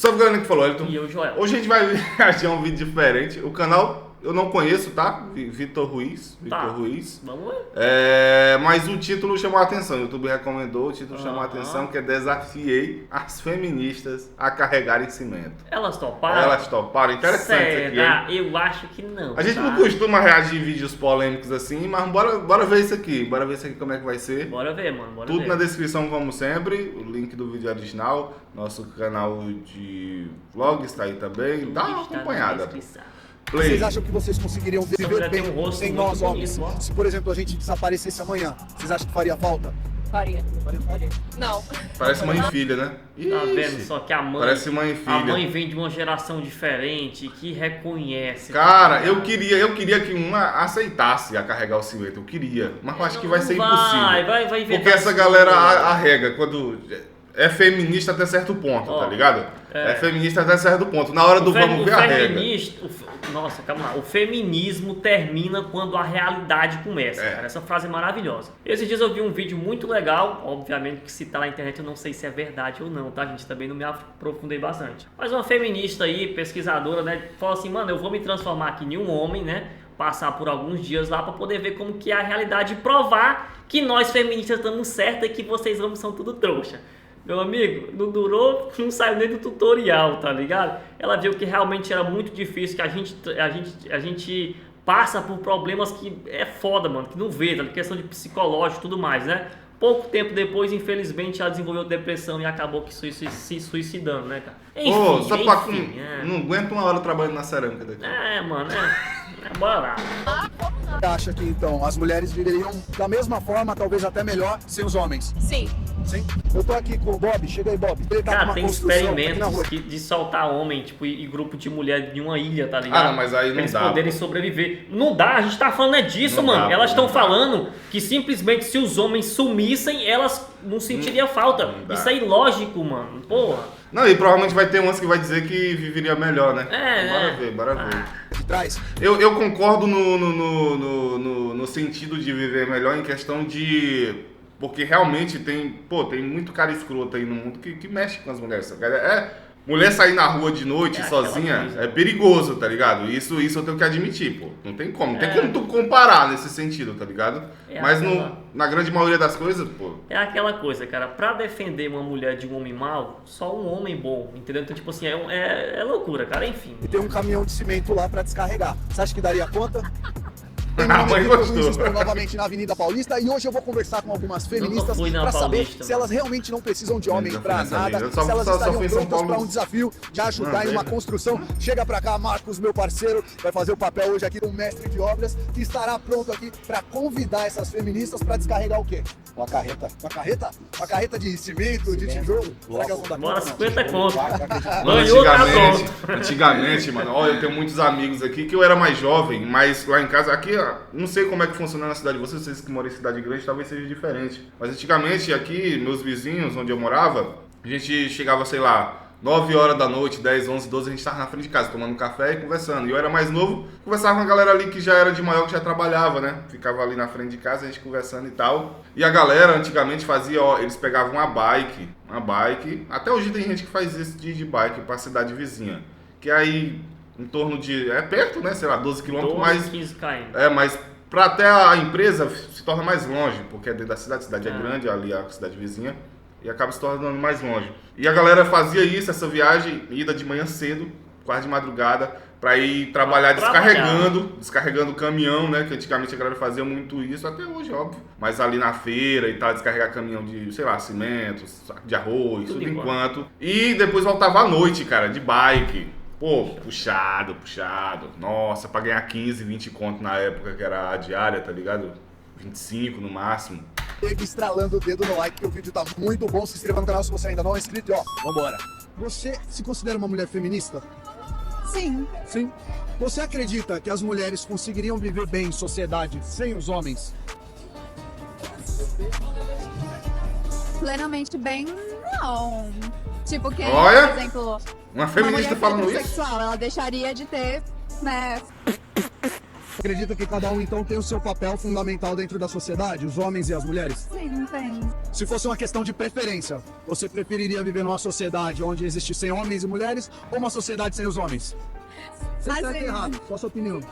Salve, galera que falou, Elton. E eu, Joel. Hoje a gente vai reagir a um vídeo diferente. O canal eu não conheço, tá? Vitor Ruiz. Vamos lá. Mas o título chamou a atenção. O YouTube recomendou, o título chamou a atenção, que é Desafiei as feministas a carregarem cimento. Elas toparam? Elas toparam. Interessante isso aqui, hein? Eu acho que não. A gente não costuma reagir em vídeos polêmicos assim, mas bora ver isso aqui. Bora ver isso aqui como é que vai ser. Bora ver, mano. Bora Tudo ver. na descrição, como sempre. O link do vídeo original. Nosso canal de vlogs tá aí também. Dá uma acompanhada. Play. Vocês acham que vocês conseguiriam viver bem sem nós homens? bonito, Se, por exemplo, a gente desaparecesse amanhã, vocês acham que faria falta? Faria. Não. Parece mãe e filha, né? Tá vendo? Ixi, Só que a mãe. parece mãe e filha. A mãe vem de uma geração diferente que reconhece. Cara, eu queria que uma aceitasse a carregar o cimento. Eu queria. Mas eu acho que vai ser impossível. Vai Porque essa galera arrega quando. É feminista até certo ponto, tá ligado? É feminista até certo ponto. Na hora do vamos ver a regra. Nossa, calma lá. O feminismo termina quando a realidade começa, cara. Essa frase é maravilhosa. Esses dias eu vi um vídeo muito legal. Obviamente que se tá na internet eu não sei se é verdade ou não, tá, gente? Também não me aprofundei bastante. Mas uma feminista aí, pesquisadora, né? Falou assim, mano, eu vou me transformar aqui em um homem, né? Passar por alguns dias lá pra poder ver como que é a realidade e provar que nós feministas estamos certas e que vocês homens são tudo trouxa. Meu amigo, não durou, não saiu nem do tutorial, tá ligado? Ela viu que realmente era muito difícil, que a gente passa por problemas que é foda, mano, que não vê, tá? Questão de psicológico e tudo mais, né? Pouco tempo depois, infelizmente, ela desenvolveu depressão e acabou que se suicidando, né, cara? Enfim, não aguento uma hora trabalhando na cerâmica daqui. Mano, bora lá. Você acha que, então, as mulheres viveriam da mesma forma, talvez até melhor, sem os homens? Sim. Sim? Eu tô aqui com o Bob. Chega aí, Bob. Ele tá com Cara, uma tem construção aqui na experimentos rua. de soltar homem, tipo, e grupo de mulher de uma ilha, tá ligado? Ah, não, mas aí não pra eles dá. poderem sobreviver. Não dá, a gente tá falando disso, Não mano. dá, Elas estão não dá. falando que simplesmente se os homens sumissem, elas não sentiriam falta. não dá. Isso é ilógico, mano. Porra. Não, e provavelmente vai ter umas que vai dizer que viveria melhor, né? Bora ver. De trás. Eu concordo no sentido de viver melhor em questão de... Porque realmente tem muito cara escroto aí no mundo que mexe com as mulheres. Mulher sair na rua de noite sozinha é perigoso, tá ligado? Isso eu tenho que admitir, pô. Não tem como. Não tem como tu comparar nesse sentido, tá ligado? Mas na grande maioria das coisas, pô... É aquela coisa, cara. Pra defender uma mulher de um homem mau, só um homem bom, entendeu? Então, tipo assim, é loucura, cara. Enfim. E tem um caminhão de cimento lá pra descarregar. Você acha que daria conta? A mãe gostou. Estou novamente na Avenida Paulista e hoje eu vou conversar com algumas feministas fui na para saber Paulista, se elas realmente não precisam de homem Nunca para fui nessa nada, vida. se elas Só estariam fui em São prontas Paulo. para um desafio de ajudar em uma construção. Chega para cá, Marcos, meu parceiro, vai fazer o papel hoje aqui do mestre de obras, que estará pronto aqui para convidar essas feministas para descarregar o quê? Uma carreta. Uma carreta? Uma carreta de cimento, de tijolo? Será que elas vão dar Bora, conta, não? 50 conto. Mano, Ganhou, tá pronto. antigamente, mano, olha, eu tenho muitos amigos aqui que eu era mais jovem, mas lá em casa, aqui, não sei como é que funciona na cidade de vocês que moram em cidade grande, talvez seja diferente. Mas antigamente, aqui, meus vizinhos, onde eu morava, a gente chegava, sei lá, 9 horas da noite, 10, 11, 12, a gente tava na frente de casa, tomando café e conversando. E eu era mais novo, conversava com a galera ali que já era de maior, que já trabalhava, né? Ficava ali na frente de casa, a gente conversando e tal. E a galera, antigamente, fazia, eles pegavam uma bike, até hoje tem gente que faz isso de bike pra cidade vizinha. Que aí, em torno de, é perto, né? Sei lá, 12 quilômetros, mas... 15 km. Mas pra até a empresa se torna mais longe, porque é dentro da cidade, a cidade é grande, ali a cidade vizinha. E acaba se tornando mais longe. E a galera fazia isso, essa viagem, ida de manhã cedo, quase de madrugada, pra ir trabalhar descarregando o caminhão, né? Que antigamente a galera fazia muito isso, até hoje, óbvio. Mas ali na feira e tal, descarregar caminhão de, sei lá, cimento, saco de arroz, tudo enquanto. E depois voltava à noite, cara, de bike. Pô, puxado. Nossa, pra ganhar 15, 20 conto na época, que era a diária, tá ligado? 25 no máximo. Chega estralando o dedo no like, que o vídeo tá muito bom. Se inscreva no canal se você ainda não é inscrito e vambora. Você se considera uma mulher feminista? Sim. Sim. Você acredita que as mulheres conseguiriam viver bem em sociedade sem os homens? Plenamente bem, não. Tipo que, Olha, por exemplo, uma feminista mulher falando isso? heterossexual, ela deixaria de ter, né, Acredita que cada um, então, tem o seu papel fundamental dentro da sociedade, os homens e as mulheres? Sim, tem. Se fosse uma questão de preferência, você preferiria viver numa sociedade onde existissem homens e mulheres ou uma sociedade sem os homens? Você está Assim, errado, qual a sua opinião? eu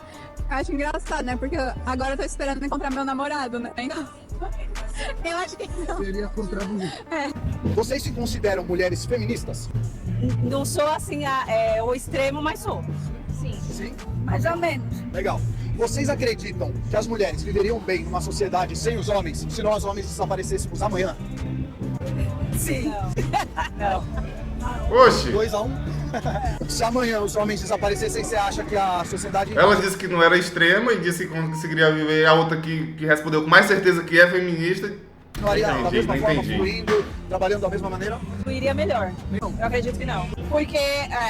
acho engraçado, né? Porque agora eu tô esperando encontrar meu namorado, né? Então, eu acho que não. Seria contra você. Vocês se consideram mulheres feministas? Não sou assim o extremo, mas sou. Sim. Sim. Mais ou menos. Legal. Vocês acreditam que as mulheres viveriam bem numa sociedade sem os homens se nós homens desaparecêssemos amanhã? Sim. Não. Oxe, 2-1. Se amanhã os homens desaparecessem, você acha que a sociedade... ela disse que não era extrema e disse que conseguiria viver. A outra que respondeu com mais certeza que é feminista. Estaria da Entendi, mesma forma, entendi. fluindo, trabalhando da mesma maneira? Iria melhor. Não. Eu acredito que não. Porque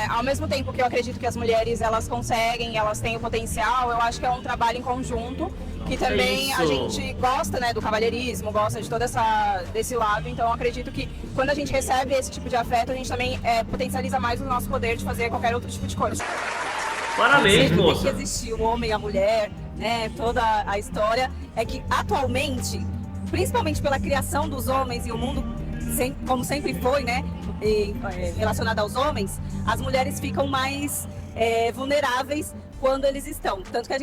ao mesmo tempo que eu acredito que as mulheres elas conseguem, elas têm o potencial, eu acho que é um trabalho em conjunto. Que também a Isso. gente gosta, né, do cavalheirismo, gosta de todo desse lado. Então eu acredito que quando a gente recebe esse tipo de afeto, a gente também potencializa mais o nosso poder de fazer qualquer outro tipo de coisa. Parabéns, Sempre tem moça. que existir o homem e a mulher, né? Toda a história é que atualmente, principalmente pela criação dos homens e o mundo como sempre foi, né? Relacionado aos homens, as mulheres ficam mais vulneráveis quando eles estão. Tanto que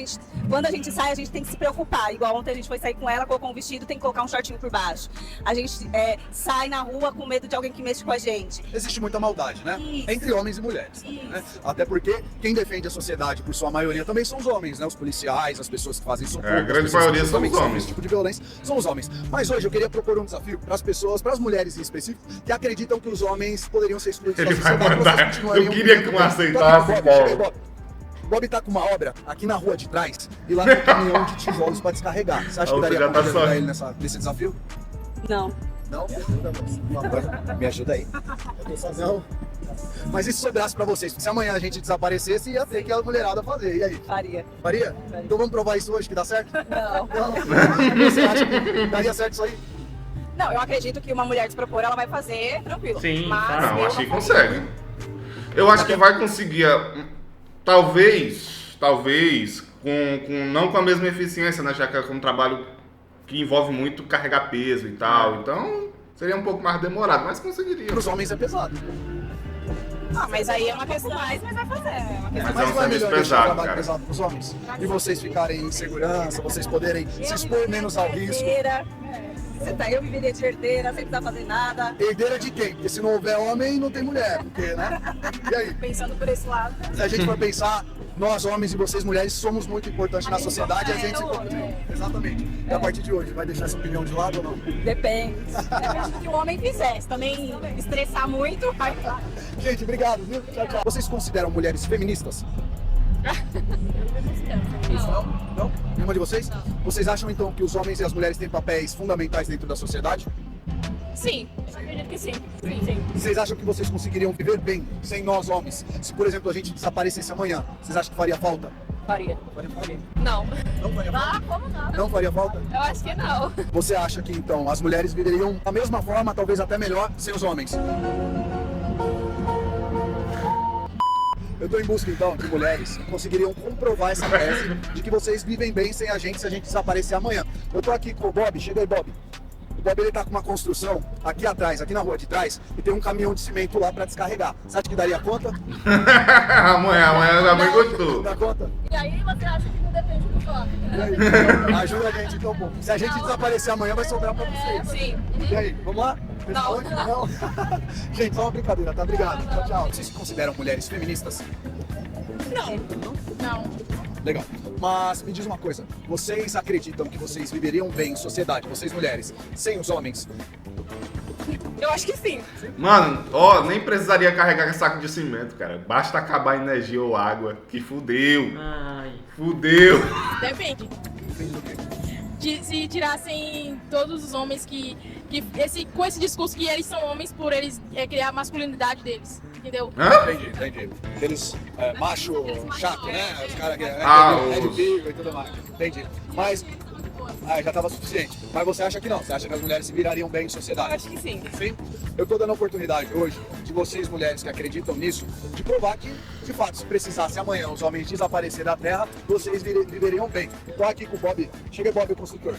quando a gente sai, a gente tem que se preocupar. Igual ontem a gente foi sair com ela, colocou um vestido, tem que colocar um shortinho por baixo. A gente sai na rua com medo de alguém que mexe com a gente. Existe muita maldade, né? Isso. Entre homens e mulheres. Né? Até porque quem defende a sociedade, por sua maioria, também são os homens, né? Os policiais, as pessoas que fazem socorro. A grande as pessoas maioria que são os também sofrem homens. Esse tipo de violência são os homens. Mas hoje eu queria propor um desafio para as pessoas, para as mulheres em específico, que acreditam que os homens poderiam ser excluídos Ele da vai sociedade. mandar. Vocês continuariam Eu queria que vivendo não bem. aceitasse, Bob, Paulo. chega aí, Bob. Bob tá com uma obra aqui na rua de trás e lá tem um caminhão de tijolos para descarregar. Você acha que Você daria já pra tá ajudar só- ele nesse desafio? Não. Não? Me ajuda, moça. Por favor. Me ajuda aí. Não. Mas e se sobrasse pra vocês? Se amanhã a gente desaparecesse, ia ter que a mulherada fazer. E aí? Faria. Faria? Então vamos provar isso hoje que dá certo? Não. Não. Você acha que daria certo isso aí? Não, eu acredito que uma mulher despropor, ela vai fazer tranquilo. Sim, Mas claro. Não, eu acho que não consegue. Eu acho que vai conseguir. Talvez, não com a mesma eficiência, né? Já que é um trabalho que envolve muito carregar peso e tal. Então, seria um pouco mais demorado, mas conseguiria. Para os homens é pesado. mas aí é uma questão mais, mas vai fazer. É uma questão Mas é um não é serviço melhor deixar o pesado, trabalho cara. pesado para os homens? E vocês ficarem em segurança, vocês poderem se expor menos ao risco. herdeira. Eu viveria de herdeira, sem precisar fazer nada. Herdeira de quem? Porque se não houver homem, não tem mulher. Porque, né? E aí? Pensando por esse lado. Se a gente for pensar, nós homens e vocês mulheres somos muito importantes na sociedade, a gente se contribui. Exatamente. E a partir de hoje, vai deixar essa opinião de lado ou não? Depende. Depende do que o homem fizer. Se também estressar muito, vai. Gente, obrigado, viu? Tchau, tchau. Vocês se consideram mulheres feministas? Não? Nenhuma de vocês? Vocês acham então que os homens e as mulheres têm papéis fundamentais dentro da sociedade? Sim, acredito que sim. Sim. Vocês acham que vocês conseguiriam viver bem sem nós homens? Se, por exemplo, a gente desaparecesse amanhã, vocês acham que faria falta? Faria. Faria falta? Não. Não faria falta? Ah, como não? Não faria falta? Eu acho que não. Você acha que então as mulheres viveriam da mesma forma, talvez até melhor, sem os homens? Eu estou em busca então de mulheres que conseguiriam comprovar essa tese de que vocês vivem bem sem a gente se a gente desaparecer amanhã. Eu tô aqui com o Bob, chega aí, Bob. O Bob ele tá com uma construção aqui atrás, aqui na rua de trás, e tem um caminhão de cimento lá para descarregar. Você acha que daria conta? amanhã já me gostou. Dá conta? E aí você acha que não depende do homem? E aí? Ajuda a gente então, pô. Se a gente desaparecer amanhã, vai sobrar para vocês. Sim. E aí, vamos lá? Não. Não. Gente, só uma brincadeira, tá? Obrigado. Tchau, tchau. Vocês se consideram mulheres feministas? Não. Legal. Mas me diz uma coisa, vocês acreditam que vocês viveriam bem em sociedade, vocês mulheres, sem os homens? Eu acho que sim. Mano, nem precisaria carregar saco de cimento, cara. Basta acabar a energia ou água, que fudeu. Ai. Fudeu. Depende. Se tirassem todos os homens com esse discurso que eles são homens por eles criar a masculinidade deles, entendeu? Hã? Entendi. Eles, macho chato, né? Os caras que Ah, Red os- Pill e tudo mais. Entendi. Mas Ah, já tava suficiente. Mas você acha que não? Você acha que as mulheres se virariam bem em sociedade? Eu acho que sim. Sim. Eu tô dando a oportunidade hoje de vocês, mulheres que acreditam nisso, de provar que, de fato, se precisasse amanhã os homens desaparecer da Terra, vocês viveriam bem. Tô aqui com o Bob. Chega, Bob, o construtor.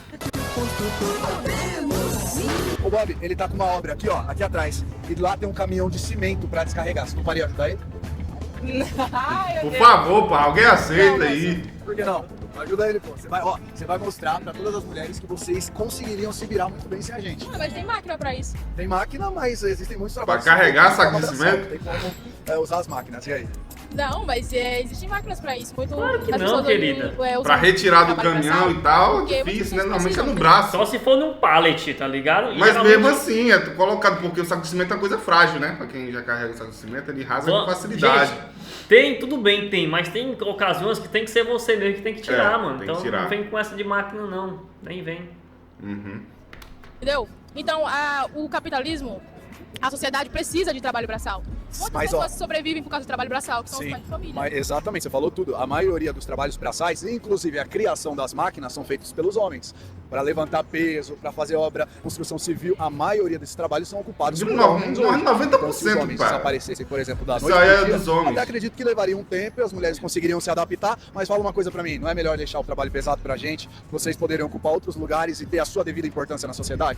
O Bob, ele tá com uma obra aqui, ó, aqui atrás. E lá tem um caminhão de cimento pra descarregar. Você não faria ajudar ele? Por favor, pá, alguém aceita aí. Por que não? Ajuda ele, pô. Você vai mostrar pra todas as mulheres que vocês conseguiriam se virar muito bem sem a gente. Mas tem máquina pra isso. Tem máquina, mas existem muitos trabalhos. Pra carregar saco de cimento? Tem como usar as máquinas, e aí? Não, mas existem máquinas pra isso. Muito, Claro que as não, pessoas querida. Pra retirar do trabalho caminhão braçal, e tal, porque é difícil, né? muitas Normalmente é pessoas no não- braço. Só se for num pallet, tá ligado? E Mas geralmente- mesmo assim, é colocado, porque o saco de cimento é uma coisa frágil, né? Pra quem já carrega o saco de cimento, ele rasga com facilidade. Gente, tem, tudo bem, tem, mas tem ocasiões que tem que ser você mesmo que tem que tirar, mano. tem que Então tirar. não vem com essa de máquina, não. Nem vem. Uhum. Entendeu? Então, o capitalismo, a sociedade precisa de trabalho braçal. Muitas Mas, ó, pessoas sobrevivem por causa do trabalho braçal, que são os sim, pais de família. mas exatamente, você falou tudo. A maioria dos trabalhos braçais, inclusive a criação das máquinas, são feitos pelos homens. Para levantar peso, para fazer obra, construção civil, a maioria desses trabalhos são ocupados por homens. hoje. 90%, Então, se os homens pá. desaparecessem, por exemplo, da Isso noite aí pro é dia, dos homens. até acredito que levaria um tempo e as mulheres conseguiriam se adaptar, mas fala uma coisa para mim, não é melhor deixar o trabalho pesado pra gente, vocês poderiam ocupar outros lugares e ter a sua devida importância na sociedade?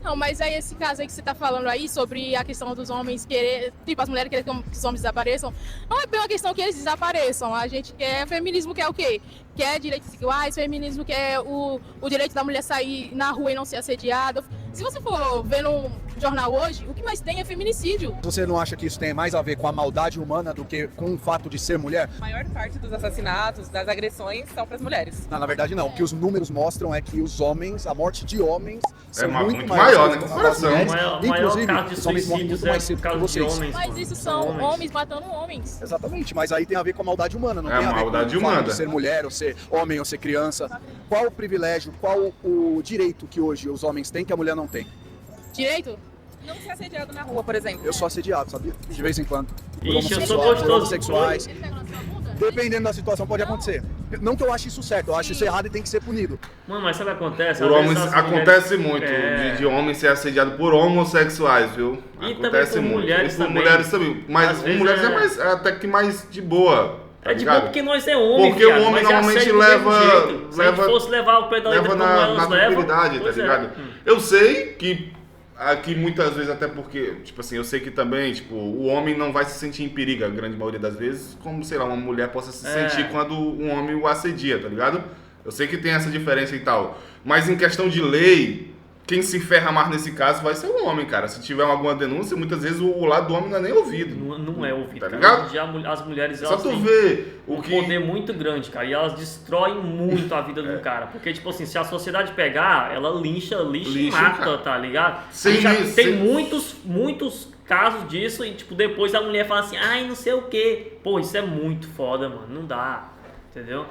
Não, mas aí esse caso aí que você tá falando aí sobre a questão dos homens querer, tipo, as mulheres querem que os homens desapareçam, não é bem uma questão que eles desapareçam. A gente quer feminismo, quer o quê? Quer direitos iguais, feminismo quer o direito da mulher sair na rua e não ser assediada. Se você for ver no jornal hoje, o que mais tem é feminicídio. Você não acha que isso tem mais a ver com a maldade humana do que com o fato de ser mulher? A maior parte dos assassinatos, das agressões, são para as mulheres. Não, na verdade não. O que os números mostram é que os homens, a morte de homens, são muito maiores maior, né? que Com as coração. mulheres. O maior Inclusive, caso de os homens morrem suicídios muito é mais por cedo que causa de vocês. homens. Mas mano. isso são homens. homens matando homens. Exatamente, mas aí tem a ver com a maldade humana, não É tem a a ver maldade com o fato humana. de ser mulher, ou ser homem, ou ser criança. Qual o privilégio, qual o direito que hoje os homens têm que a mulher não tem? Direito? Não ser assediado na rua, por exemplo. Eu sou assediado, sabia? De vez em quando. Por Ixi, eu sou homossexual, por gostoso. homossexuais. Ele pega na sua bunda? Dependendo da situação, pode acontecer. Não que eu ache isso certo, eu acho isso errado e tem que ser punido. Mano, mas sabe o que acontece? Por Às homens, vezes as mulheres- acontece muito É. de homem ser assediado por homossexuais, viu? E Acontece também por muito. mulheres E por também. mulheres também. Mas Às com vezes mulheres é- é mais, até que mais de boa. Tá É de ligado? boa porque nós é homem, Porque viado, o homem mas é normalmente assédio do mesmo leva- jeito. Se a gente leva- fosse levar o pé da letra Leva como na elas levam, tranquilidade, tá pois é. ligado? Eu sei que aqui muitas vezes, até porque, tipo assim, eu sei que também, tipo, o homem não vai se sentir em perigo, a grande maioria das vezes, como, sei lá, uma mulher possa se É. sentir quando um homem o assedia, tá ligado? Eu sei que tem essa diferença e tal. Mas em questão de lei, quem se ferra mais nesse caso vai ser o homem, cara. Se tiver alguma denúncia, muitas vezes o lado do homem não é nem ouvido. Não é ouvido, Tá cara. ligado? Hoje em dia as mulheres, Só elas tu têm ver um o que... poder muito grande, cara, e elas destroem muito a vida do cara. Porque, tipo assim, se a sociedade pegar, ela lixa e Lixa, mata, cara. tá ligado? Sem E já isso, tem sem- muitos casos disso e, tipo, depois a mulher fala assim, ai, não sei o quê. Pô, isso é muito foda, mano, não dá, entendeu?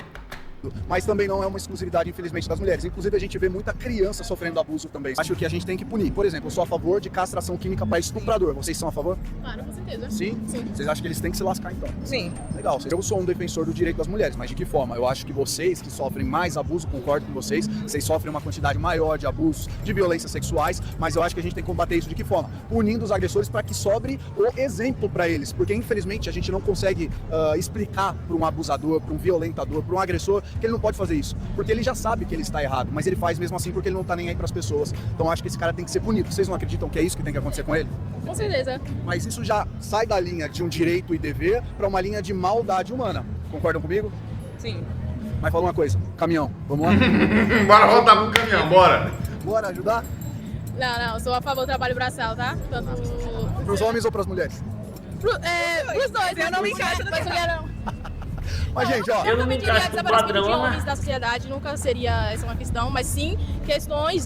Mas também não é uma exclusividade, infelizmente, das mulheres. Inclusive, a gente vê muita criança sofrendo abuso também. Acho que a gente tem que punir. Por exemplo, eu sou a favor de castração química para estuprador. Vocês são a favor? Claro, com certeza. Sim? Sim. Vocês acham que eles têm que se lascar, então? Sim. Legal. Eu sou um defensor do direito das mulheres, mas de que forma? Eu acho que vocês que sofrem mais abuso, concordo com vocês, vocês sofrem uma quantidade maior de abusos, de violências sexuais, mas eu acho que a gente tem que combater isso de que forma? Punindo os agressores para que sobre o exemplo para eles, porque infelizmente a gente não consegue explicar para um abusador, para um violentador, para um agressor que ele não pode fazer isso, porque ele já sabe que ele está errado, mas ele faz mesmo assim porque ele não tá nem aí para as pessoas. Então eu acho que esse cara tem que ser punido. Vocês não acreditam que é isso que tem que acontecer com ele? Com certeza. Mas isso já sai da linha de um direito e dever para uma linha de maldade humana. Concordam comigo? Sim. Mas fala uma coisa, caminhão, vamos lá? Bora voltar pro caminhão, bora! Bora ajudar? Não, eu sou a favor do trabalho braçal, tá? Tanto... Para os homens ou para as mulheres? Os dois, Eu não me encaixo no mas mulher não. Mas gente, ó, Eu não me diria encaixo no desaparecimento de padrão, homens né? da sociedade, nunca seria essa uma questão, mas sim questões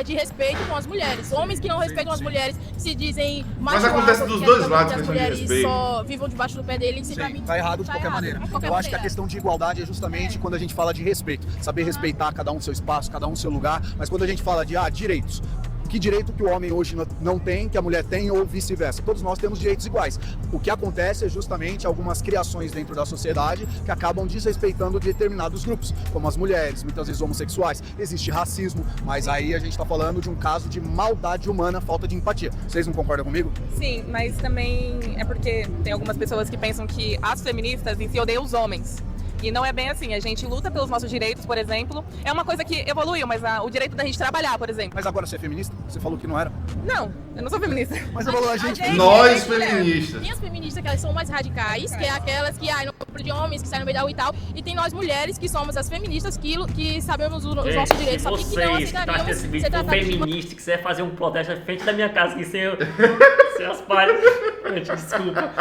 de respeito com as mulheres. Homens que não respeitam as mulheres, se dizem Mas macho acontece alfa, dos que dois as lados, questão de mulheres respeito. só vivam debaixo do pé deles, pra mim tá errado de tá qualquer errado, maneira. de qualquer Eu acho que a maneira. questão de igualdade é justamente quando a gente fala de respeito. Saber respeitar cada um seu espaço, cada um seu lugar, mas quando a gente fala de direitos, Que direito que o homem hoje não tem, que a mulher tem, ou vice-versa? Todos nós temos direitos iguais. O que acontece é justamente algumas criações dentro da sociedade que acabam desrespeitando determinados grupos, como as mulheres, muitas vezes homossexuais. Existe racismo, mas aí a gente está falando de um caso de maldade humana, falta de empatia. Vocês não concordam comigo? Sim, mas também é porque tem algumas pessoas que pensam que as feministas em si odeiam os homens. E não é bem assim, a gente luta pelos nossos direitos, por exemplo. É uma coisa que evoluiu, mas o direito da gente trabalhar, por exemplo. Mas agora você é feminista? Você falou que não era. Não, eu não sou feminista. Mas você falou a gente... Nós feministas. Tem as feministas que elas são mais radicais, que é aquelas que não compram de homens, que saem no meio da rua e tal. E tem nós mulheres, que somos as feministas, que sabemos os nossos direitos, só que não Vocês que tá aceitaríamos esse ser vídeo tratados de... feminista, que quiser fazer um protesto na frente da minha casa, que sem as páginas. Gente, desculpa.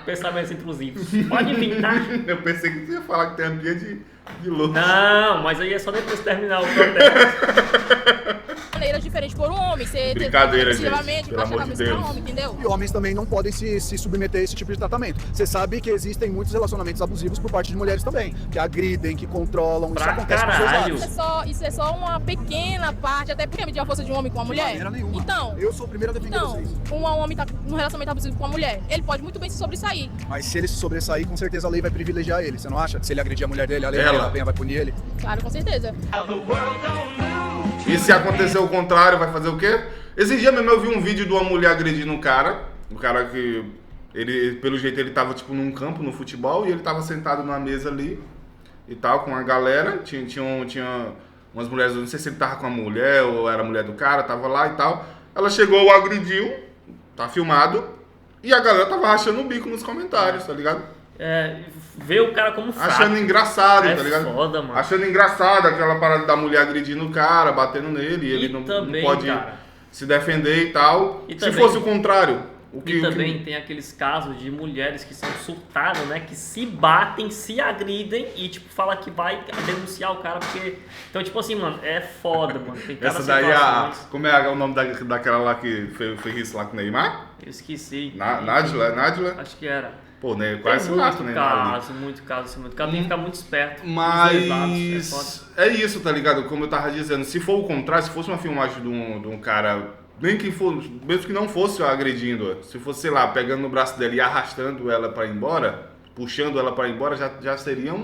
Pensamentos intrusivos. Pode vir, tá? Eu pensei que você ia falar que tem a pia de louco. Não, mas aí é só depois terminar o protesto. maneiras diferentes por um homem, ser brincadeira, excessivamente, pelo amor de Deus. Homem, entendeu? E homens também não podem se submeter a esse tipo de tratamento. Você sabe que existem muitos relacionamentos abusivos por parte de mulheres também, que agridem, que controlam, isso acontece com seus lados. Isso é só uma pequena parte, até porque medir a força de um homem com uma mulher. De maneira nenhuma. Então, eu sou o primeiro a defender vocês. Um homem tá num relacionamento abusivo com uma mulher, ele pode muito bem se sobressair. Mas se ele se sobressair, com certeza a lei vai privilegiar ele, você não acha? Se ele agredir a mulher dele, a lei vai punir ele? Claro, com certeza. E se acontecer o contrário, vai fazer o quê? Esse dia mesmo eu vi um vídeo de uma mulher agredindo um cara que, ele, pelo jeito, ele tava tipo num campo, no futebol, e ele tava sentado numa mesa ali e tal, com a galera, tinha umas mulheres, eu não sei se ele tava com a mulher ou era a mulher do cara, tava lá e tal. Ela chegou, o agrediu, tá filmado, e a galera tava rachando o bico nos comentários, tá ligado? Ver o cara como fraco. Achando engraçado, tá ligado? Foda, mano. Achando engraçado aquela parada da mulher agredindo o cara, batendo nele, e ele não pode se defender e tal. E se fosse o contrário. Também tem aqueles casos de mulheres que são surtadas, né? Que se batem, se agridem e, tipo, fala que vai denunciar o cara porque... Então, tipo assim, mano, é foda, mano. Tem cada essa daí como é o nome daquela lá que fez isso lá com o Neymar? Eu esqueci. Nájila? Acho que era. Pô, né? Quase mata o Neymar. Muito caso. Tem que ficar muito esperto. Mas é isso, tá ligado? Como eu tava dizendo, se for o contrário, se fosse uma filmagem de um cara... mesmo que não fosse agredindo, se fosse, sei lá, pegando no braço dela e arrastando ela pra ir embora, puxando ela pra ir embora, já seria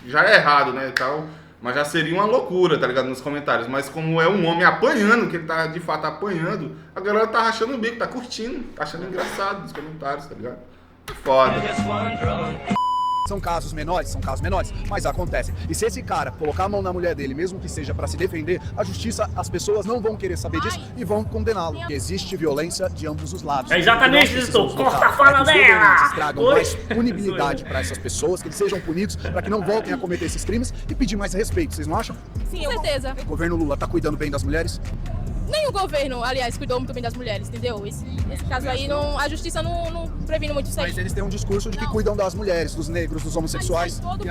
já é errado, né, e tal, mas já seria uma loucura, tá ligado, nos comentários. Mas como é um homem apanhando, que ele tá de fato apanhando, a galera tá rachando o bico, tá curtindo, tá achando engraçado nos comentários, tá ligado? É foda. São casos menores, mas acontecem. E se esse cara colocar a mão na mulher dele, mesmo que seja para se defender, a justiça, as pessoas não vão querer saber disso e vão condená-lo. Existe violência de ambos os lados. É exatamente isso, corta a fala dela! Tragam mais punibilidade para essas pessoas, que eles sejam punidos, para que não voltem a cometer esses crimes e pedir mais respeito. Vocês não acham? Sim, com certeza. O governo Lula tá cuidando bem das mulheres? Nem o governo, aliás, cuidou muito bem das mulheres, entendeu? Esse caso aí, a justiça não previne muito isso aí. Mas eles têm um discurso de que cuidam das mulheres, dos negros, dos homossexuais. Todo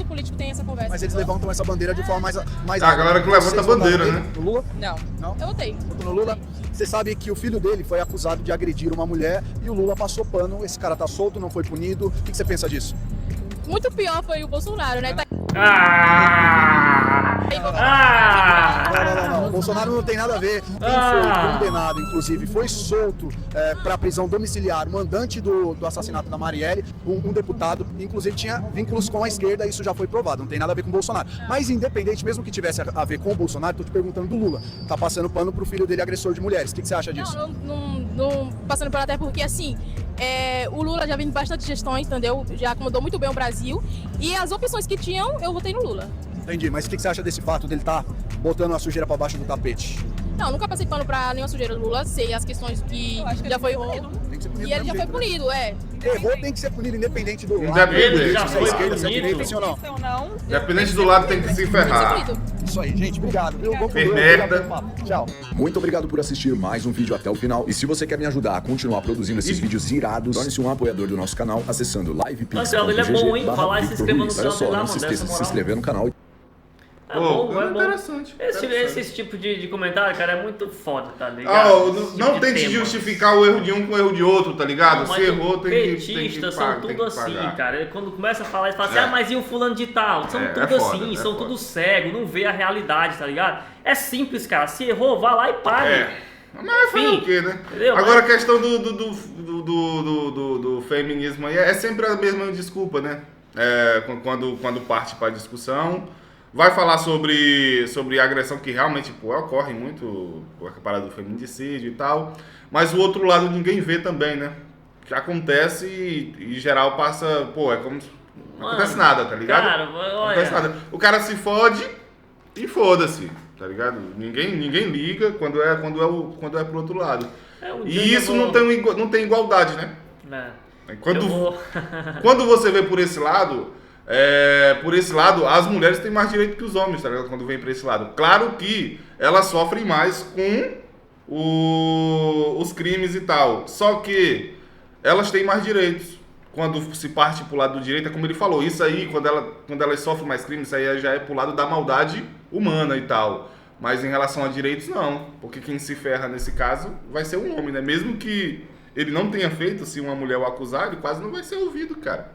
político tem essa conversa. Mas eles levantam essa bandeira de forma mais a galera que levanta a bandeira, né? No Lula? Não. Eu votei. No Lula? Você sabe que o filho dele foi acusado de agredir uma mulher e o Lula passou pano, esse cara tá solto, não foi punido. O que você pensa disso? Muito pior foi o Bolsonaro, né? Não. O Bolsonaro não tem nada a ver. Quem foi condenado, inclusive, foi solto para prisão domiciliar, o mandante do assassinato da Marielle, um deputado, inclusive tinha vínculos com a esquerda, isso já foi provado, não tem nada a ver com o Bolsonaro. Mas independente, mesmo que tivesse a ver com o Bolsonaro, tô te perguntando do Lula, tá passando pano pro filho dele agressor de mulheres. O que você acha disso? Não passando pano até porque, assim, o Lula já vem bastante gestões, entendeu? Já acomodou muito bem o Brasil. E as opções que tinham, eu votei no Lula. Entendi, mas o que você acha desse fato dele estar botando a sujeira pra baixo do tapete? Não, nunca passei pano pra nenhuma sujeira do Lula, sei as questões que já foi errado. E ele já foi punido, Errou, tem que ser punido independente do lado. Independente. Se é esquerda, se é direita, sim ou não? Independente do lado, tem que se ferrar. Isso aí, gente, obrigado. Merda. Tchau. Muito obrigado por assistir mais um vídeo até o final. E se você quer me ajudar a continuar produzindo esses vídeos irados, torne-se um apoiador do nosso canal acessando livepix.gg/. Ele é bom, hein? Falar e se inscrever no canal. Olha só, não se esqueça de se inscrever no canal. É bom, é bom. Interessante. Esse tipo de comentário, cara, é muito foda, tá ligado? Não tente justificar o erro de um com o erro de outro, tá ligado? Se errou, tem que petistas são tudo assim, cara. Quando começa a falar, eles falam assim, mas e o fulano de tal? São tudo assim, são tudo cego, não vê a realidade, tá ligado? É simples, cara. Se errou, vá lá e pague. Mas fazer o quê, né? Entendeu? Agora a questão do feminismo aí é sempre a mesma desculpa, né? Quando parte para a discussão, vai falar sobre agressão que realmente ocorre muito, a parada do feminicídio e tal, mas o outro lado ninguém vê também, né? Que acontece e em geral passa, é como não acontece nada, tá ligado? Cara, não acontece nada. O cara se fode e foda-se, tá ligado? Ninguém liga quando é pro outro lado. E isso não tem igualdade, né? Quando você vê por esse lado, as mulheres têm mais direito que os homens, tá ligado? Quando vem por esse lado. Claro que elas sofrem mais com os crimes e tal. Só que elas têm mais direitos. Quando se parte pro lado do direito, é como ele falou, isso aí, quando elas sofrem mais crimes, isso aí já é pro lado da maldade humana e tal. Mas em relação a direitos, não. Porque quem se ferra nesse caso vai ser um homem, né? Mesmo que ele não tenha feito, se uma mulher o acusar, ele quase não vai ser ouvido, cara.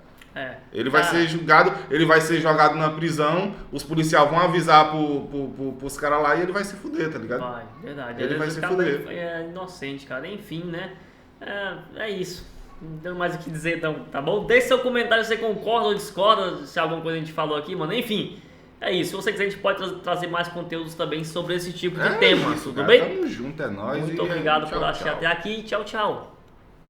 Ele vai ser julgado, ele vai ser jogado na prisão, os policiais vão avisar pros caras lá e ele vai se fuder, tá ligado? Vai, verdade. Ele vai se fuder. É inocente, cara. Enfim, né? É isso. Não tenho mais o que dizer, então, tá bom? Deixe seu comentário se você concorda ou discorda, se alguma coisa a gente falou aqui, mano. Enfim, é isso. Se você quiser, a gente pode trazer mais conteúdos também sobre esse tipo de tema, tudo bem? Tamo junto, é nóis. Muito obrigado por assistir até aqui. Tchau, tchau.